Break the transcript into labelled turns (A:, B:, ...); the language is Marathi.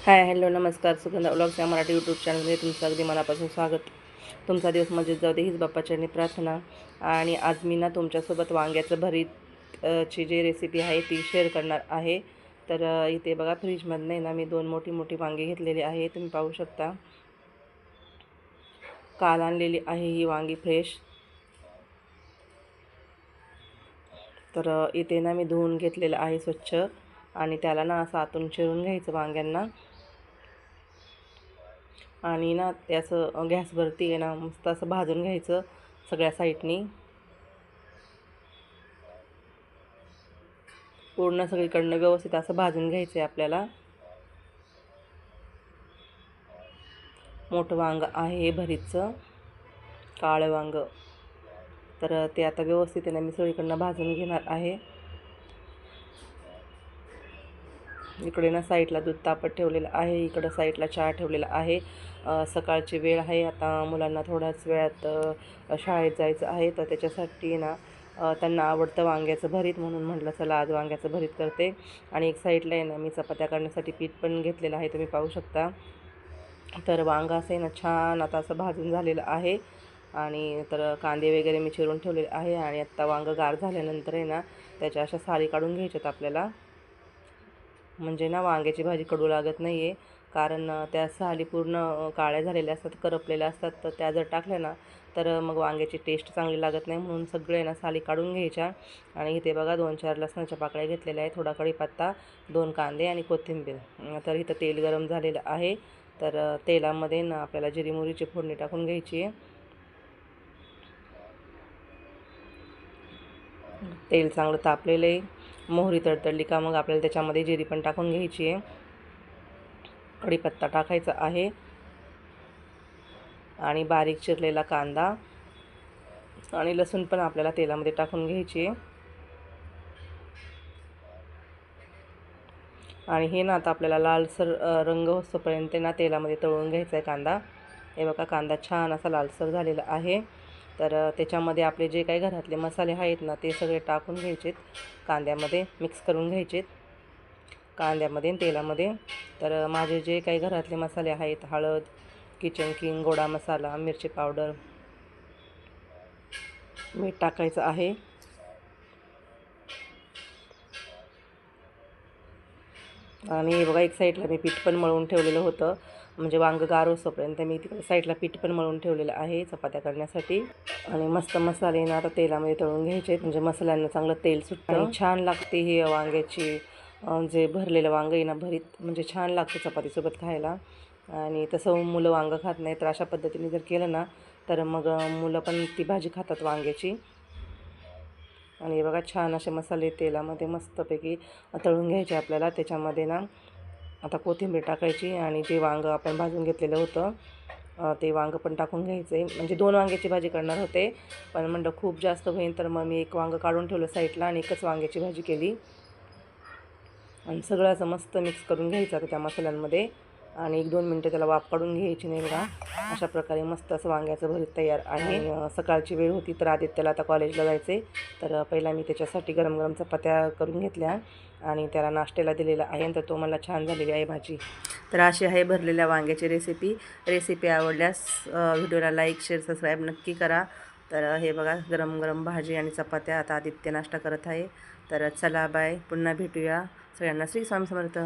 A: हाय हॅलो नमस्कार. सुगंधा व्लॉग्स या मराठी यूट्यूब चॅनलमध्ये तुमचं अगदी मनापासून स्वागत. तुमचा दिवस मजेत जाऊ दे हीच बाप्पाचरणी प्रार्थना. आणि आज मी ना तुमच्यासोबत वांग्याचं भरीत ची जी रेसिपी आहे ती शेअर करणार आहे. तर इथे बघा फ्रीजमधनं ना मी 2 मोठी मोठी वांगी घेतलेली आहे. तुम्ही पाहू शकता. काल आणलेली आहे ही वांगी फ्रेश. तर इथे ना मी धुवून घेतलेलं आहे स्वच्छ आणि त्याला ना असं आतून चिरून घ्यायचं वांग्यांना. आणि ना ते असं गॅसवरती आहे ना मस्त असं भाजून घ्यायचं सगळ्या साईडनी. पूर्ण सगळीकडनं व्यवस्थित असं भाजून घ्यायचं आहे आपल्याला. मोठं वांग आहे भरीतचं, काळं वांग. तर ते आता व्यवस्थित आहे ना मी सगळीकडनं भाजून घेणार आहे. इकडे ना साईडला दूध तापत ठेवलेलं आहे, इकडं साईडला चहा ठेवलेला आहे. सकाळची वेळ आहे, आता मुलांना थोड्याच वेळात शाळेत जायचं आहे. तर त्याच्यासाठी ना त्यांना आवडतं वांग्याचं भरीत, म्हणून म्हटलं चला आज वांग्याचं भरीत करते. आणि एक साईडला आहे ना मी चपात्या करण्यासाठी पीठ पण घेतलेलं आहे, तुम्ही पाहू शकता. तर वांगं असं आहे ना छान आता असं भाजून झालेलं आहे. आणि तर कांदे वगैरे मी चिरून ठेवलेले आहे. आणि आत्ता वांगं गार झाल्यानंतर आहे ना त्याच्या अशा साली काढून घ्यायच्यात आपल्याला. म्हणजे ना वांग्याची भाजी कडू लागत नाही आहे. कारण त्या साली पूर्ण काळ्या झालेल्या असतात, करपलेल्या असतात. तर त्या जर टाकल्या ना तर मग वांग्याची टेस्ट चांगली लागत नाही, म्हणून सगळे ना साली काढून घ्यायच्या. आणि इथे बघा 2-4 लसणाच्या पाकळ्या घेतलेल्या आहे, थोडा कढीपत्ता, 2 कांदे आणि कोथिंबीर. तर इथं तेल गरम झालेलं आहे. तर तेलामध्ये ना आपल्याला जिरी मोहरीची फोडणी टाकून घ्यायची आहे. तेल चांगलं तापलेलं आहे. मोहरी तडतडली का मग आपल्याला त्याच्यामध्ये जिरी पण टाकून घ्यायची आहे. कढीपत्ता टाकायचा आहे आणि बारीक चिरलेला कांदा आणि लसूण पण आपल्याला तेलामध्ये टाकून घ्यायची आहे. आणि हे ना आता आपल्याला लालसर रंग होईपर्यंत ना तेलामध्ये तळून घ्यायचा आहे कांदा. हे बघा कांदा छान असा लालसर झालेला आहे. तर त्याच्यामध्ये आपले जे काही घरातले मसाले आहेत ना ते सगळे टाकून घ्यायचेत, कांद्यामध्ये मिक्स करून घ्यायचेत, कांद्यामध्ये आणि तेलामध्ये. तर माझे जे काही घरातले मसाले आहेत, हळद, किचन किंग, गोडा मसाला, मिरची पावडर, मीठ टाकायचं आहे. आणि बघा एक साईडला मी पीठ पण मळून ठेवलेलं होतं, म्हणजे वांगं गार होईपर्यंत मी तिकडे साईडला पीठ पण मळून ठेवलेलं आहे चपात्या करण्यासाठी. आणि मस्त मसाले ना आता तेलामध्ये तळून घ्यायचे, म्हणजे मसाल्यांना चांगलं तेल सुटतं आणि छान लागते ही वांग्याची जे भरलेलं वांगं आहे ना भरीत, म्हणजे छान लागतं चपातीसोबत खायला. आणि तसं मुलं वांगं खात नाही, तर अशा पद्धतीने जर केलं ना तर मग मुलं पण ती भाजी खातात वांग्याची. आणि बघा छान असे मसाले तेलामध्ये मस्तपैकी तळून घ्यायचे आपल्याला. त्याच्यामध्ये ना आता कोथिंबीर टाकायची आणि जे वांगं आपण भाजून घेतलेलं होतं ते वांगं पण टाकून घ्यायचं आहे. म्हणजे 2 वांग्याची भाजी करणार होते, पण म्हणलं खूप जास्त होईल, तर मग मी 1 वांगं काढून ठेवलं साईडला आणि 1च वांग्याची भाजी केली. आणि सगळं असं मस्त मिक्स करून घ्यायचं आता त्या मसाल्यांमध्ये. आणि 1-2 मिनटं त्याला वाफ काढून घ्यायची नाही बघा. अशा प्रकारे मस्त असं वांग्याचं भरीत तयार आहे. सकाळची वेळ होती, तर आदित्यला आता कॉलेजला जायचे. तर पहिला मी त्याच्यासाठी गरम गरम चपात्या करून घेतल्या आणि त्याला नाश्त्याला दिलेला आहे. तर तो मला छान झालेली आहे भाजी. तर अशी आहे भरलेल्या वांग्याची रेसिपी आवडल्यास व्हिडिओला लाईक, शेअर, सबस्क्राईब नक्की करा. तर हे बघा गरम गरम भाजी आणि चपात्या आता आदित्य नाश्ता करत आहे. तर चला बाय, पुन्हा भेटूया. सगळ्यांना श्री स्वामी समर्थ.